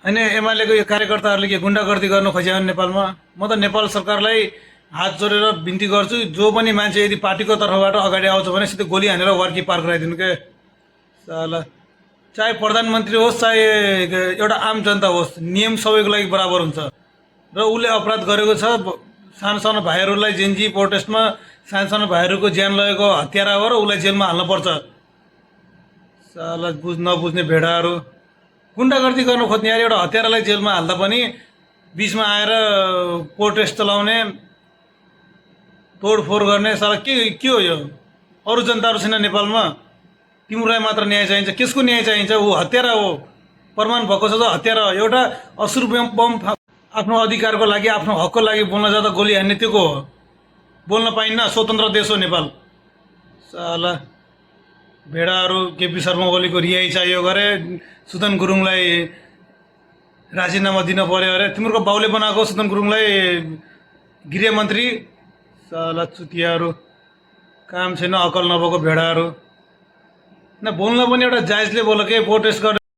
अनि एमालेको यो कार्यकर्ताहरूले के गुन्डागर्दी गर्न खोज्यो भने नेपालमा म त नेपाल सरकारलाई हात जोडेर बिन्ती गर्छु, जो पनि मान्छे यदि पार्टीको तर्फबाट अगाडि आउँछ भने सिधै गोली हानेर वर्की पार गराइदिनु के साला। चाहे प्रधानमन्त्री होस् चाहे एउटा आम जनता होस्, नियम सबैको लागि बराबर हुन्छ। र उसले अपराध गरेको छ, सानो सानो भाइहरूलाई जेन्जी प्रोटेस्टमा सानो सानो भाइहरूको ज्यान लगेको हत्यारा हो र उसलाई जेलमा हाल्नुपर्छ। साला नबुझ्ने भेडाहरू गुन्डागर्दी गर्न खोज्ने यार। एउटा हत्यारालाई जेलमा हाल्दा पनि बिचमा आएर प्रोटेस्ट चलाउने, तोडफोड गर्ने, साला के हो यो? अरू जनताहरू छैन नेपालमा? तिमीलाई मात्र न्याय चाहिन्छ? कसको न्याय चाहिन्छ? ऊ हत्यारा हो, प्रमाण भएको छ त हत्यारा हो। एउटा असुर बम आफ्नो अधिकारको लागि, आफ्नो हकको लागि बोल्न जाँदा गोली हान्ने त्यो को हो? बोल्न पाइन्न? स्वतन्त्र देश हो नेपाल। साला भेडाहरू। केपी शर्मा ओलीको रिहाई चाहियो गरे, सुदन गुरुङलाई राजीनामा दिन पर्यो अरे। तिम्रो बाउले बनाएको सुदन गुरुङलाई गृहमन्त्री। साला चुतियाहरू, काम छैन, अकल नभएको भेडाहरू। न बोल्न पनि एउटा जायजले बोल के, प्रोटेस्ट गर्ने